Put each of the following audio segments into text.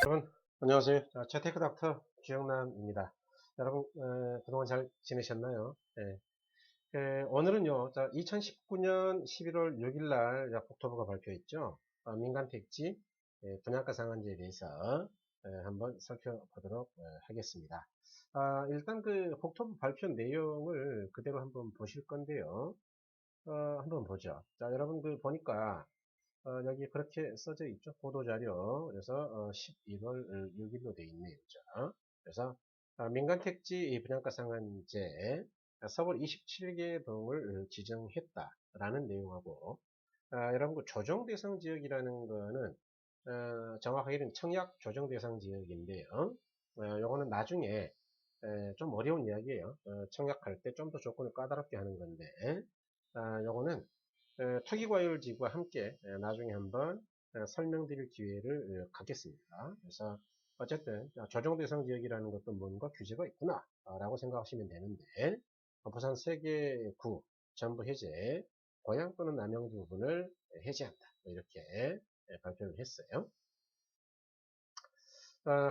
여러분 안녕하세요. 재테크 닥터 주영남입니다. 여러분 그동안 잘 지내셨나요? 네. 오늘은요 2019년 11월 6일 날 국토부가 발표했죠. 민간 택지 분양가 상한제에 대해서 한번 살펴보도록 하겠습니다. 일단 그 국토부 발표 내용을 그대로 한번 보실 건데요. 한번 보죠. 자, 여러분 그 보니까 여기 그렇게 써져 있죠. 보도자료. 그래서 11월 6일로 되어 있네요. 그죠? 그래서 민간 택지 분양가 상한제 서울 27개 동을 지정했다라는 내용하고 여러분 그 조정 대상 지역이라는 거는 정확하게는 청약 조정 대상 지역인데요. 요거는 나중에 좀 어려운 이야기예요. 청약할 때 좀 더 조건을 까다롭게 하는 건데 요거는 투기과열지구와 함께 나중에 한번 설명드릴 기회를 갖겠습니다. 그래서 어쨌든 조정 대상 지역이라는 것도 뭔가 규제가 있구나 라고 생각하시면 되는데 부산 3개 구 전부 해제, 고양 또는 남양 부분을 해제한다 이렇게 발표를 했어요.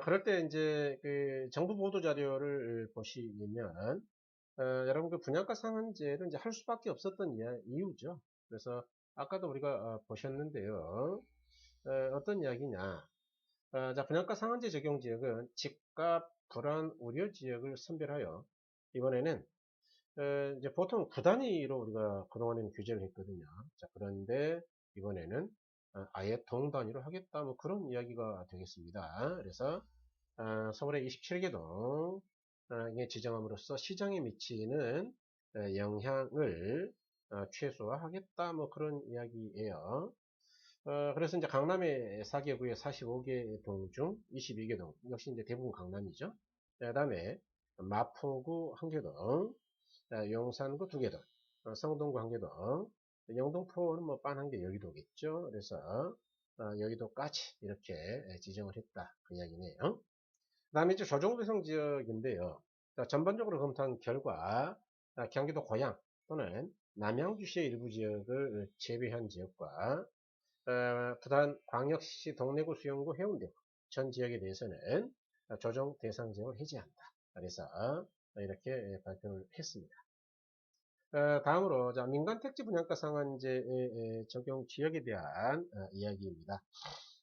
그럴 때 이제 그 정부 보도 자료를 보시면 여러분 그 분양가 상한제를 이제 할 수밖에 없었던 이유죠. 그래서 아까도 우리가 보셨는데요. 어떤 이야기냐. 자, 분양가 상한제 적용 지역은 집값 불안 우려 지역을 선별하여 이번에는 이제 보통 구 단위로 우리가 그동안에는 규제를 했거든요. 자, 그런데 이번에는 아예 동 단위로 하겠다 뭐 그런 이야기가 되겠습니다. 그래서 서울의 27개 동에 지정함으로써 시장에 미치는 영향을 최소화하겠다 뭐 그런 이야기예요. 그래서 이제 강남의 4개구의 45개 동 중 22개 동 역시 이제 대부분 강남이죠. 그 다음에 마포구 1개 동, 용산구 2개 동, 성동구 1개 동, 영등포는 뭐 빤 한 개 여의도겠죠. 그래서 여의도까지 이렇게 지정을 했다 그 이야기네요. 그 다음에 이제 조정배송 지역인데요. 자, 전반적으로 검토한 결과 경기도 고양 또는 남양주시의 일부 지역을 제외한 지역과 부산 광역시 동래구 수영구 해운대 전 지역에 대해서는 조정 대상 지역을 해제한다. 그래서 이렇게 발표를 했습니다. 다음으로 자, 민간 택지 분양가 상한제 적용 지역에 대한 이야기입니다.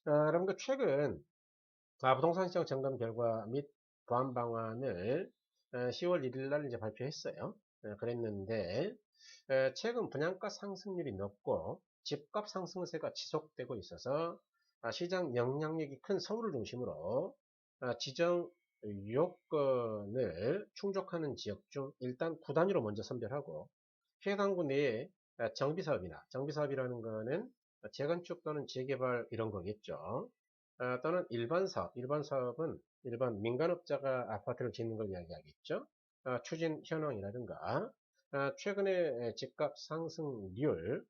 여러분들 최근 부동산 시장 점검 결과 및 보완 방안을 10월 1일 날 이제 발표했어요. 그랬는데 최근 분양가 상승률이 높고 집값 상승세가 지속되고 있어서 시장 영향력이 큰 서울을 중심으로 지정 요건을 충족하는 지역 중 일단 구 단위로 먼저 선별하고 해당 구 내에 정비사업이라는 거는 재건축 또는 재개발 이런 거겠죠. 또는 일반 사업은 일반 민간업자가 아파트를 짓는 걸 이야기하겠죠. 추진 현황이라든가 최근의 집값 상승률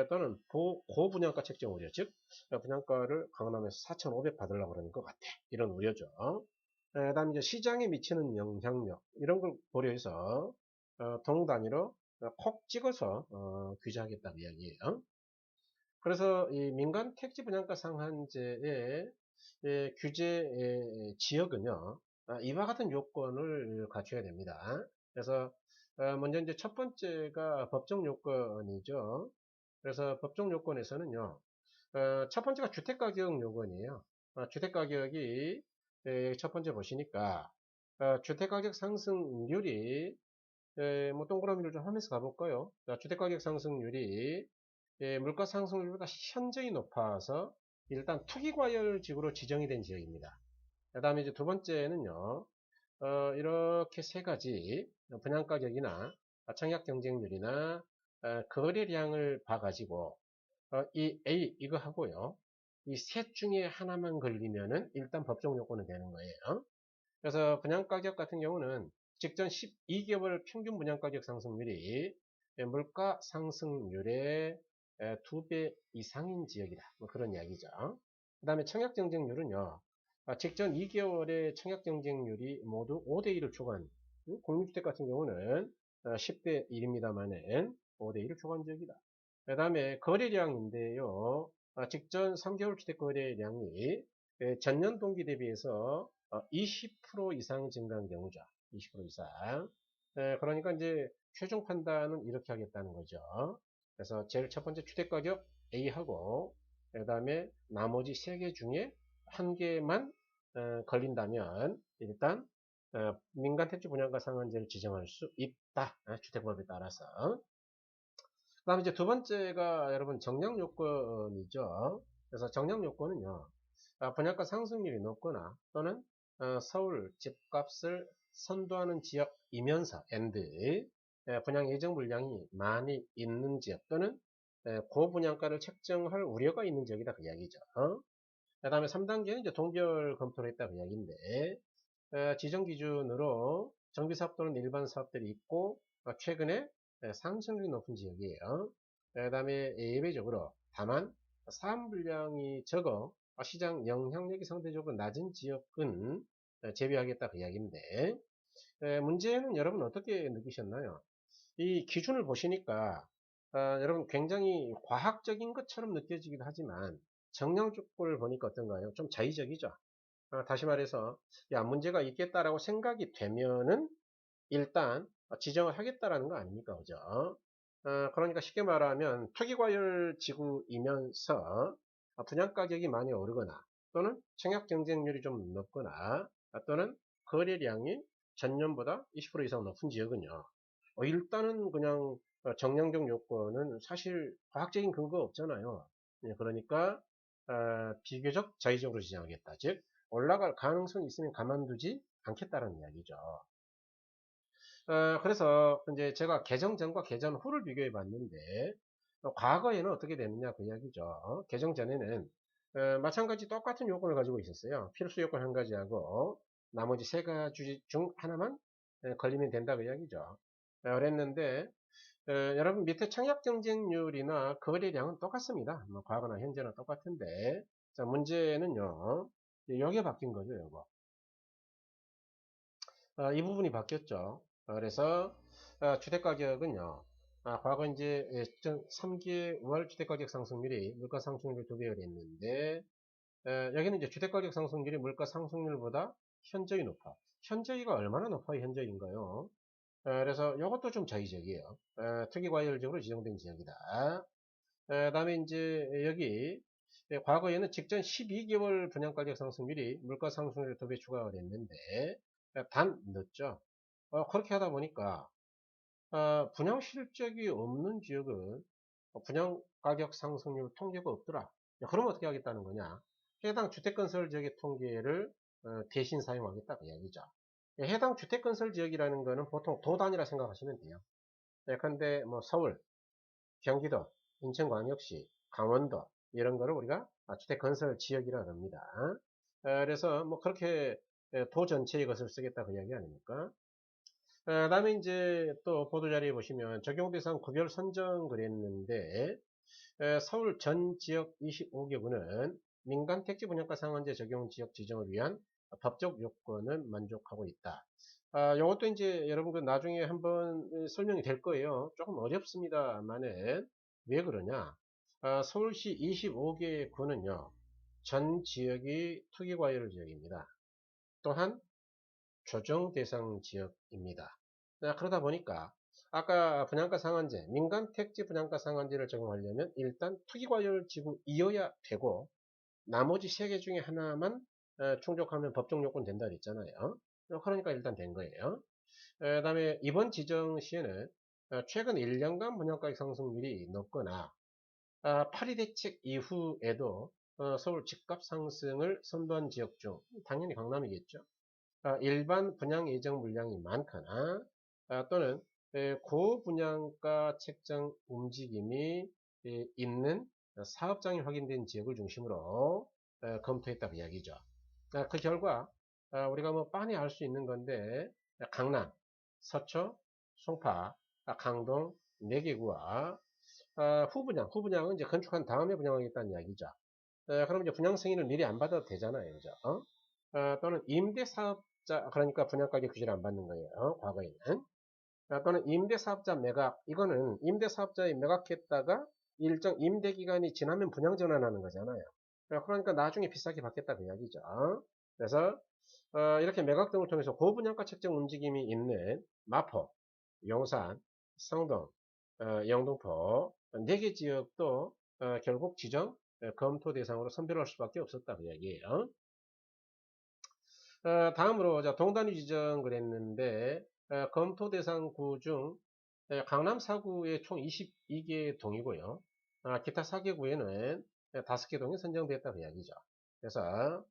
또는 고분양가 책정 우려, 즉 분양가를 강남에서 4,500 받으려고 그러는 것 같아. 이런 우려죠. 다음 이제 시장에 미치는 영향력 이런 걸 고려해서 동 단위로 콕 찍어서 규제하겠다는 이야기예요. 그래서 이 민간 택지 분양가 상한제의 규제 지역은요, 이와 같은 요건을 갖춰야 됩니다. 그래서 먼저 이제 첫 번째가 법정 요건이죠. 그래서 법정 요건에서는요, 첫 번째가 주택가격 요건이에요. 주택가격이 첫 번째 보시니까 주택가격 상승률이 뭐 동그라미를 좀 하면서 가볼까요? 자, 주택가격 상승률이 물가 상승률보다 현저히 높아서 일단 투기과열지구로 지정이 된 지역입니다. 그 다음에 이제 두 번째는요, 이렇게 세 가지 분양가격이나 청약 경쟁률이나 거래량을 봐가지고 이 A 이거 하고요, 이 셋 중에 하나만 걸리면은 일단 법정 요건은 되는 거예요. 그래서 분양가격 같은 경우는 직전 12개월 평균 분양가격 상승률이 물가 상승률의 2배 이상인 지역이다. 뭐 그런 이야기죠. 그 다음에 청약 경쟁률은요. 직전 2개월의 청약 경쟁률이 모두 5대1을 초과한 공유주택 같은 경우는 10대1입니다만은 5대1을 초과한 지역이다. 그 다음에 거래량인데요. 직전 3개월 주택 거래량이 전년 동기 대비해서 20% 이상 증가한 경우죠. 20% 이상. 그러니까 이제 최종 판단은 이렇게 하겠다는 거죠. 그래서 제일 첫 번째 주택가격 A하고 그 다음에 나머지 3개 중에 한 개만 걸린다면 일단 민간택지 분양가 상한제를 지정할 수 있다. 주택법에 따라서. 그 다음에 이제 두 번째가 여러분 정량 요건이죠. 그래서 정량 요건은요. 분양가 상승률이 높거나 또는 서울 집값을 선도하는 지역이면서 분양 예정 물량이 많이 있는 지역 또는 고분양가를 책정할 우려가 있는 지역이다 그 이야기죠. 그 다음에 3단계는 이제 동별 검토를 했다 그 이야기인데 지정 기준으로 정비사업 또는 일반 사업들이 있고 최근에 상승률이 높은 지역이에요. 그 다음에 예외적으로 다만 사업 물량이 적어 시장 영향력이 상대적으로 낮은 지역은 제외하겠다 그 이야기인데 문제는 여러분 어떻게 느끼셨나요? 이 기준을 보시니까 여러분 굉장히 과학적인 것처럼 느껴지기도 하지만 정량 조건을 보니까 어떤가요? 좀 자의적이죠. 다시 말해서 야 문제가 있겠다라고 생각이 되면은 일단 지정을 하겠다라는 거 아닙니까? 그죠? 그러니까 쉽게 말하면 투기과열 지구이면서 분양가격이 많이 오르거나 또는 청약 경쟁률이 좀 높거나 또는 거래량이 전년보다 20% 이상 높은 지역은요. 일단은 그냥 정량적 요건은 사실 과학적인 근거가 없잖아요. 그러니까 비교적 자의적으로 지정하겠다. 즉 올라갈 가능성이 있으면 가만두지 않겠다는 이야기죠. 그래서 이제 제가 개정 전과 개정 후를 비교해 봤는데 과거에는 어떻게 됐느냐 그 이야기죠. 개정 전에는 마찬가지 똑같은 요건을 가지고 있었어요. 필수 요건 한 가지하고 나머지 3가지 중 하나만 걸리면 된다 그 이야기죠. 그랬는데 여러분 밑에 청약 경쟁률이나 거래량은 똑같습니다. 뭐 과거나 현재나 똑같은데 자 문제는요. 여기에 바뀐 거죠. 요거. 이 부분이 바뀌었죠. 그래서 주택가격은요. 과거 이제 3개월 주택가격 상승률이 물가 상승률 2배율이 있는데 여기는 이제 주택가격 상승률이 물가 상승률보다 현저히 높아. 현저히가 얼마나 높아야 현저히인가요? 그래서 이것도 좀 자의적이에요. 특이과열적으로 지정된 지역이다. 그다음에 이제 여기 과거에는 직전 12개월 분양가격 상승률이 물가 상승률 2배 추가가 됐는데 단 늦죠. 그렇게 하다 보니까 분양 실적이 없는 지역은 분양가격 상승률 통계가 없더라. 그러면 어떻게 하겠다는 거냐? 해당 주택건설 지역의 통계를 대신 사용하겠다 그 이야기죠. 해당 주택건설 지역이라는 거는 보통 도 단위라 생각하시면 돼요. 예컨대 뭐 서울, 경기도, 인천광역시, 강원도 이런 거를 우리가 주택건설 지역이라 합니다. 그래서 뭐 그렇게 도 전체의 것을 쓰겠다 그 이야기 아닙니까? 다음에 이제 또 보도자료에 보시면 적용대상 구별 선정 그랬는데 서울 전 지역 25개구는 민간 택지 분양가 상한제 적용 지역 지정을 위한 법적 요건은 만족하고 있다. 이것도 이제 여러분 그 나중에 한번 설명이 될 거예요. 조금 어렵습니다만은 왜 그러냐? 서울시 25개 구는요 전 지역이 투기과열 지역입니다. 또한 조정 대상 지역입니다. 그러다 보니까 아까 분양가 상한제, 민간 택지 분양가 상한제를 적용하려면 일단 투기과열 지구이어야 되고 나머지 3개 중에 하나만 충족하면 법정 요건 된다 그랬잖아요. 그러니까 일단 된 거예요. 그 다음에 이번 지정 시에는 최근 1년간 분양가격 상승률이 높거나 파리 대책 이후에도 서울 집값 상승을 선도한 지역 중 당연히 강남이겠죠. 일반 분양 예정 물량이 많거나 또는 고분양가 책정 움직임이 있는 사업장이 확인된 지역을 중심으로 검토했다 그 이야기죠. 그 결과 우리가 뭐 빤히 알 수 있는 건데 강남, 서초, 송파, 강동 4개구와 후분양은 이제 건축한 다음에 분양하겠다는 이야기죠. 그럼 이제 분양 승인을 미리 안 받아도 되잖아요. 그죠? 또는 임대사업자, 그러니까 분양가격 규제를 안 받는 거예요. 과거에는. 또는 임대사업자 매각, 이거는 임대사업자에 매각했다가 일정 임대기간이 지나면 분양 전환하는 거잖아요. 그러니까 나중에 비싸게 받겠다 그 이야기죠. 그래서 이렇게 매각 등을 통해서 고분양가 책정 움직임이 있는 마포, 용산, 성동, 영등포 4개 지역도 결국 지정 검토 대상으로 선별할 수밖에 없었다 그 이야기예요. 다음으로 자 동단위 지정 그랬는데 검토 대상 구 중 강남 4구에 총 22개 동이고요. 기타 4개 구에는 5개 동이 선정됐다 그 이야기죠. 그래서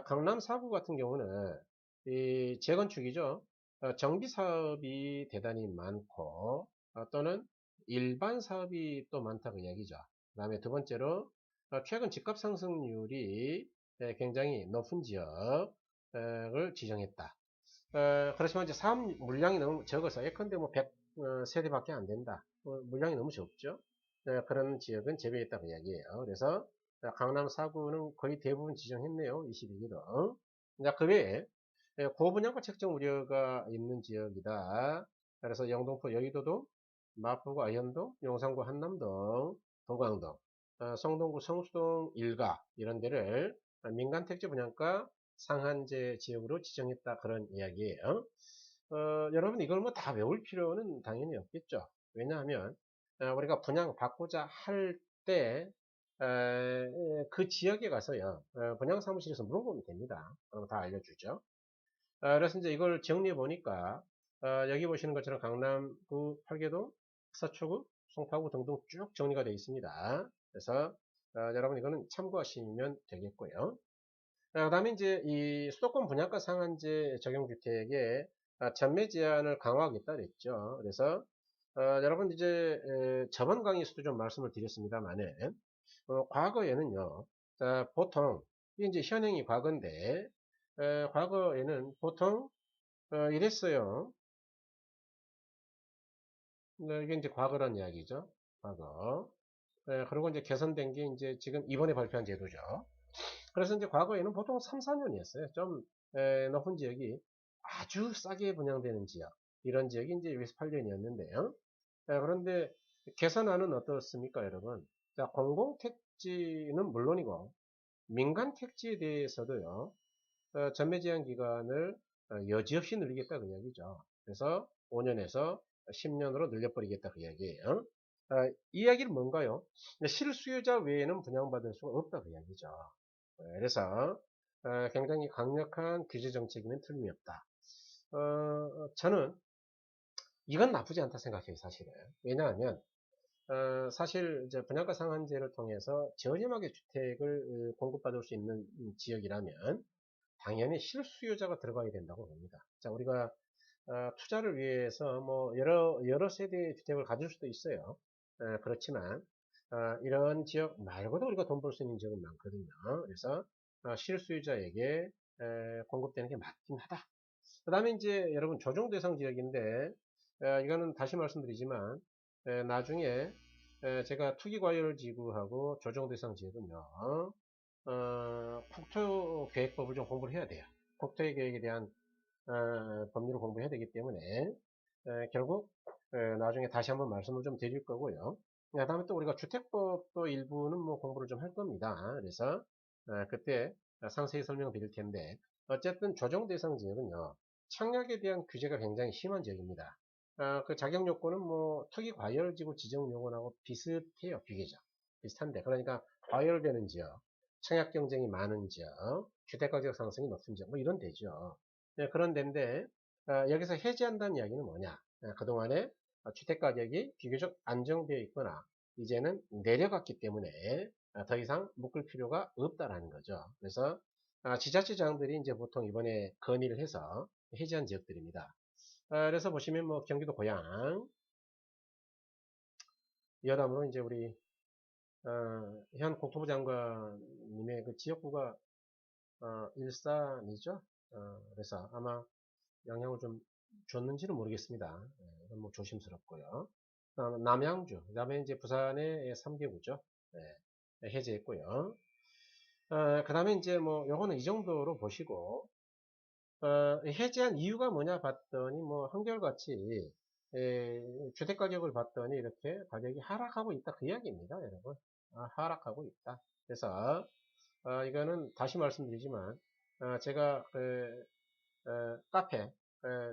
강남 4구 같은 경우는 이 재건축이죠. 정비 사업이 대단히 많고 또는 일반 사업이 또 많다 그 이야기죠. 그 다음에 두 번째로 최근 집값 상승률이 굉장히 높은 지역을 지정했다. 그렇지만 이제 사업 물량이 너무 적어서 예컨대 뭐 100세대밖에 안 된다. 물량이 너무 적죠. 그런 지역은 제외했다 그 이야기예요. 그래서 강남 4구는 거의 대부분 지정했네요. 22개로. 그 외에 고분양가 책정 우려가 있는 지역이다. 그래서 영등포 여의도동, 마포구 아현동, 용산구 한남동, 도광동, 성동구 성수동 일가 이런 데를 민간 택지 분양가 상한제 지역으로 지정했다 그런 이야기예요. 여러분 이걸 뭐 다 외울 필요는 당연히 없겠죠. 왜냐하면 우리가 분양 받고자 할 때 그 지역에 가서요 분양 사무실에서 물어보면 됩니다. 그럼 다 알려주죠. 그래서 이제 이걸 정리해 보니까 여기 보시는 것처럼 강남구 8개동, 서초구, 송파구 등등 쭉 정리가 되어 있습니다. 그래서 여러분 이거는 참고하시면 되겠고요. 그 다음에 이제 이 수도권 분양가 상한제 적용주택의 전매 제한을 강화하겠다 그랬죠. 그래서 여러분 이제 저번 강의에서도 좀 말씀을 드렸습니다만은 과거에는요. 보통 이게 이제 현행이 과거인데 과거에는 보통 이랬어요. 이게 이제 과거란 이야기죠. 과거. 그리고 이제 개선된 게 이제 지금 이번에 발표한 제도죠. 그래서 이제 과거에는 보통 3, 4년이었어요. 좀 높은 지역이 아주 싸게 분양되는 지역. 이런 지역이 이제 6에서 8년이었는데요. 그런데 개선안은 어떻습니까, 여러분? 자, 공공택지는 물론이고 민간 택지에 대해서도요. 전매 제한 기간을 여지없이 늘리겠다 그 이야기죠. 그래서 5년에서 10년으로 늘려버리겠다 그 이야기예요. 이 이야기는 뭔가요? 실수요자 외에는 분양받을 수가 없다 그 이야기죠. 그래서 굉장히 강력한 규제 정책이면 틀림없다. 저는 이건 나쁘지 않다 생각해요, 사실은. 왜냐하면 사실 이제 분양가 상한제를 통해서 저렴하게 주택을 공급받을 수 있는 지역이라면 당연히 실수요자가 들어가야 된다고 봅니다. 자, 우리가 투자를 위해서 뭐 여러 세대의 주택을 가질 수도 있어요. 그렇지만 이런 지역 말고도 우리가 돈 벌 수 있는 지역은 많거든요. 그래서 실수요자에게 공급되는 게 맞긴 하다. 그 다음에 이제 여러분 조정 대상 지역인데 이거는 다시 말씀드리지만 나중에 제가 투기과열지구하고 조정 대상 지역은요 국토계획법을 좀 공부를 해야 돼요. 국토계획에 대한 법률을 공부해야 되기 때문에 결국 나중에 다시 한번 말씀을 좀 드릴 거고요. 그 다음에 또 우리가 주택법도 일부는 뭐 공부를 좀 할 겁니다. 그래서 그때 상세히 설명드릴 텐데 어쨌든 조정 대상 지역은요 청약에 대한 규제가 굉장히 심한 지역입니다. 그 자격 요건은 뭐 특이 과열지구 지정 요건하고 비슷해요. 비교적 비슷한데 그러니까 과열되는 지역, 청약 경쟁이 많은 지역, 주택가격 상승이 높은 지역 뭐 이런 데죠. 네, 그런 데인데 여기서 해지한다는 이야기는 뭐냐? 그동안에 주택가격이 비교적 안정되어 있거나 이제는 내려갔기 때문에 더 이상 묶을 필요가 없다라는 거죠. 그래서 지자체장들이 이제 보통 이번에 건의를 해서 해지한 지역들입니다. 그래서 보시면 뭐 경기도 고양, 여담으로 이제 우리 현 국토부 장관님의 그 지역구가 일산이죠. 그래서 아마 영향을 좀 줬는지는 모르겠습니다. 뭐 조심스럽고요. 남양주, 그 다음에 이제 부산의 3개구죠. 해제했고요. 그 다음에 이제 뭐 요거는 이 정도로 보시고 해제한 이유가 뭐냐 봤더니 뭐 한결같이 주택 가격을 봤더니 이렇게 가격이 하락하고 있다 그 이야기입니다, 여러분. 하락하고 있다. 그래서 이거는 다시 말씀드리지만, 제가 카페,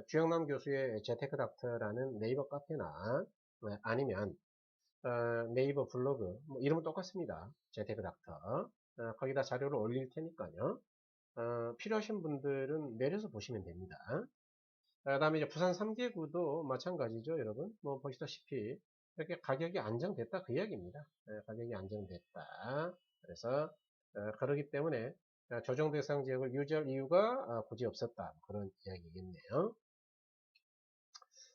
주영남 교수의 재테크 닥터라는 네이버 카페나 아니면 네이버 블로그, 뭐 이름은 똑같습니다. 재테크 닥터. 거기다 자료를 올릴 테니까요. 필요하신 분들은 내려서 보시면 됩니다. 다음에 이제 부산 3개구도 마찬가지죠, 여러분. 뭐 보시다시피 이렇게 가격이 안정됐다 그 이야기입니다. 가격이 안정됐다. 그래서 그러기 때문에 조정 대상 지역을 유지할 이유가 굳이 없었다. 그런 이야기겠네요.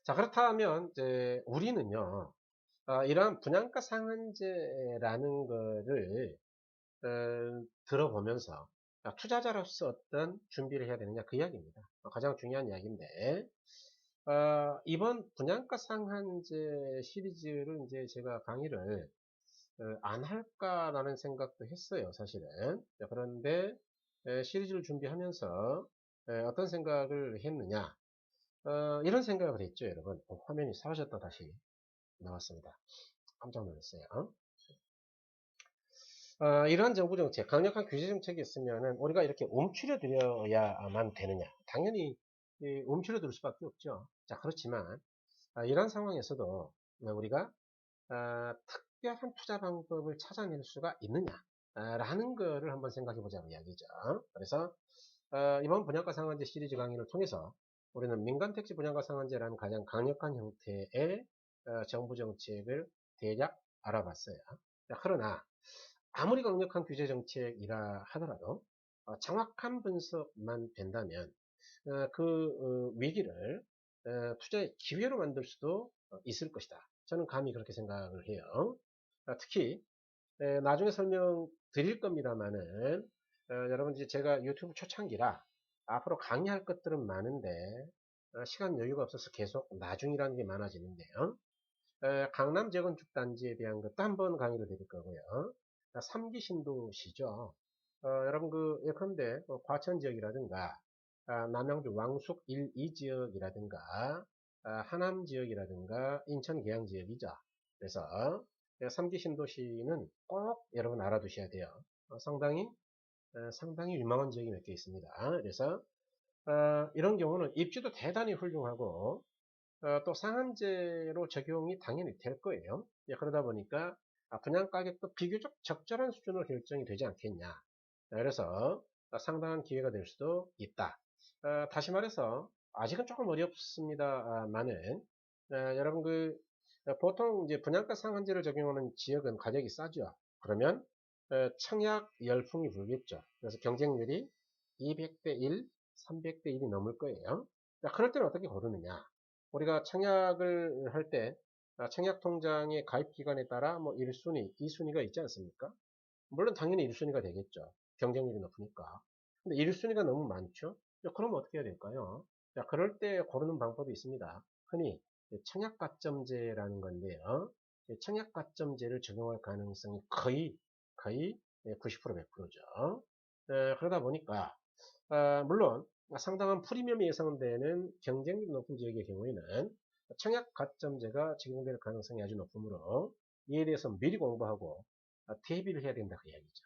자, 그렇다면 이제 우리는요, 이러한 분양가 상한제라는 거를 들어보면서 투자자로서 어떤 준비를 해야 되느냐 그 이야기입니다. 가장 중요한 이야기인데 이번 분양가 상한제 시리즈를 이제 제가 강의를 안 할까라는 생각도 했어요, 사실은. 그런데 시리즈를 준비하면서 어떤 생각을 했느냐 이런 생각을 했죠, 여러분. 화면이 사라졌다 다시 나왔습니다. 깜짝 놀랐어요. 이러한 정부 정책, 강력한 규제 정책이 있으면은 우리가 이렇게 움츠려 드려야만 되느냐? 당연히 움츠려 들 수밖에 없죠. 자, 그렇지만 이런 상황에서도 우리가 특별한 투자 방법을 찾아낼 수가 있느냐? 라는 거를 한번 생각해 보자는 이야기죠. 그래서 이번 분양가 상한제 시리즈 강의를 통해서 우리는 민간택지 분양가 상한제라는 가장 강력한 형태의 정부 정책을 대략 알아봤어요. 자, 그러나 아무리 강력한 규제 정책이라 하더라도 정확한 분석만 된다면 위기를 투자의 기회로 만들 수도 있을 것이다. 저는 감히 그렇게 생각을 해요. 특히 나중에 설명드릴 겁니다만은 여러분 이제 제가 유튜브 초창기라 앞으로 강의할 것들은 많은데 시간 여유가 없어서 계속 나중이라는 게 많아지는데요. 강남 재건축 단지에 대한 것도 한번 강의를 드릴 거고요. 3기 신도시죠. 여러분 예컨대 과천 지역이라든가 남양주 왕숙 1, 2 지역이라든가 하남 지역이라든가 인천 계양 지역이죠. 그래서 3기 신도시는 꼭 여러분 알아두셔야 돼요. 상당히 유망한 지역이 몇 개 있습니다. 그래서 이런 경우는 입지도 대단히 훌륭하고 또 상한제로 적용이 당연히 될 거예요. 그러다 보니까 분양 가격도 비교적 적절한 수준으로 결정이 되지 않겠냐. 그래서 상당한 기회가 될 수도 있다. 다시 말해서 아직은 조금 어렵습니다만은 여러분 보통 이제 분양가 상한제를 적용하는 지역은 가격이 싸죠. 그러면 청약 열풍이 불겠죠. 그래서 경쟁률이 200대 1, 300대 1이 넘을 거예요. 그럴 때는 어떻게 고르느냐? 우리가 청약을 할 때 청약통장의 가입 기간에 따라 뭐 1순위, 2순위가 있지 않습니까? 물론 당연히 1순위가 되겠죠. 경쟁률이 높으니까. 근데 1순위가 너무 많죠? 그럼 어떻게 해야 될까요? 자, 그럴 때 고르는 방법이 있습니다. 흔히 청약가점제라는 건데요. 청약가점제를 적용할 가능성이 거의 90% 100%죠. 그러다 보니까 물론 상당한 프리미엄이 예상되는 경쟁률이 높은 지역의 경우에는 청약 가점제가 적용될 가능성이 아주 높으므로 이에 대해서 미리 공부하고 대비를 해야 된다 그 이야기죠.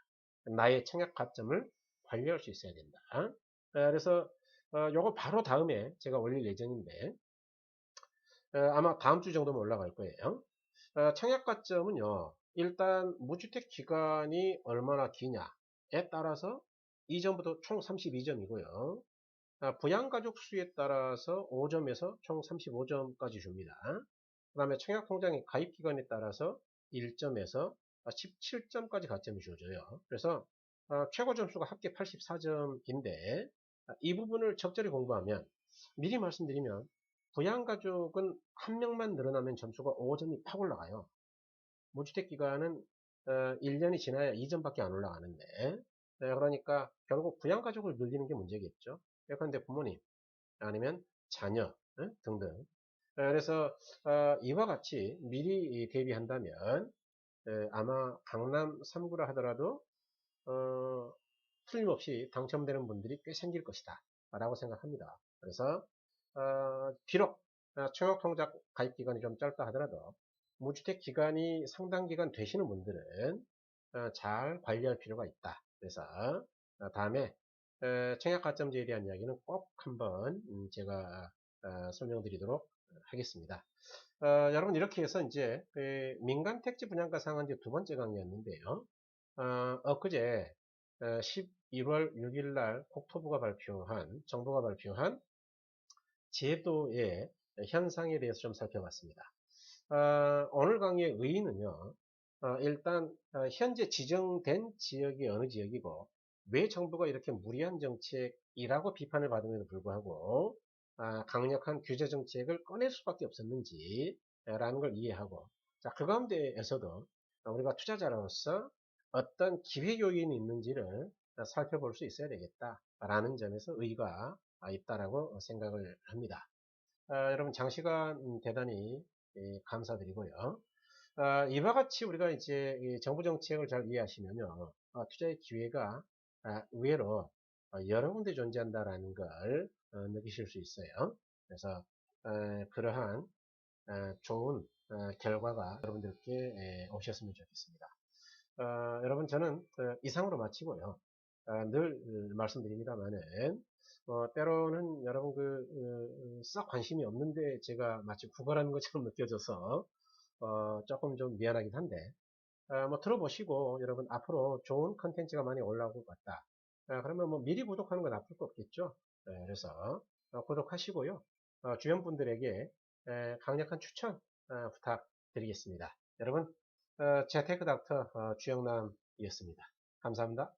나의 청약 가점을 관리할 수 있어야 된다. 그래서 요거 바로 다음에 제가 올릴 예정인데 아마 다음 주 정도면 올라갈 거예요. 청약 가점은요, 일단 무주택 기간이 얼마나 기냐에 따라서 이전부터 총 32점이고요. 부양가족 수에 따라서 5점에서 총 35점까지 줍니다. 그 다음에 청약통장의 가입기간에 따라서 1점에서 17점까지 가점이 주어져요. 그래서 최고 점수가 합계 84점인데 이 부분을 적절히 공부하면 미리 말씀드리면 부양가족은 한 명만 늘어나면 점수가 5점이 팍 올라가요. 무주택 기간은 1년이 지나야 2점밖에 안 올라가는데 그러니까 결국 부양가족을 늘리는 게 문제겠죠. 예컨대 부모님 아니면 자녀 등등. 그래서 이와 같이 미리 대비한다면 아마 강남 3구라 하더라도 틀림없이 당첨되는 분들이 꽤 생길 것이다 라고 생각합니다. 그래서 비록 청약통장 가입 기간이 좀 짧다 하더라도 무주택 기간이 상당 기간 되시는 분들은 잘 관리할 필요가 있다. 그래서 다음에 청약가점제에 대한 이야기는 꼭 한번 제가 설명드리도록 하겠습니다. 여러분 이렇게 해서 이제 민간택지 분양가 상한제 두 번째 강의였는데요. 엊그제 11월 6일 날 국토부가 발표한 정부가 발표한 제도의 현상에 대해서 좀 살펴봤습니다. 오늘 강의의 의의는요. 일단 현재 지정된 지역이 어느 지역이고 왜 정부가 이렇게 무리한 정책이라고 비판을 받음에도 불구하고 강력한 규제 정책을 꺼낼 수밖에 없었는지 라는 걸 이해하고 자, 그 가운데에서도 우리가 투자자로서 어떤 기회 요인이 있는지를 살펴볼 수 있어야 되겠다라는 점에서 의의가 있다라고 생각을 합니다. 여러분 장시간 대단히 감사드리고요. 이와 같이 우리가 이제 정부 정책을 잘 이해하시면요. 투자의 기회가 의외로 여러 군데 존재한다라는 걸 느끼실 수 있어요. 그래서 그러한 좋은 결과가 여러분들께 오셨으면 좋겠습니다. 여러분 저는 이상으로 마치고요. 늘 말씀드립니다만은 때로는 여러분 썩 관심이 없는데 제가 마치 구걸하는 것처럼 느껴져서 조금 좀 미안하긴 한데 뭐 들어보시고 여러분 앞으로 좋은 컨텐츠가 많이 올라올 것 같다. 그러면 뭐 미리 구독하는 건 나쁠 거 없겠죠. 그래서 구독하시고요. 주변 분들에게 강력한 추천 부탁드리겠습니다. 여러분 재테크 닥터 주영남이었습니다. 감사합니다.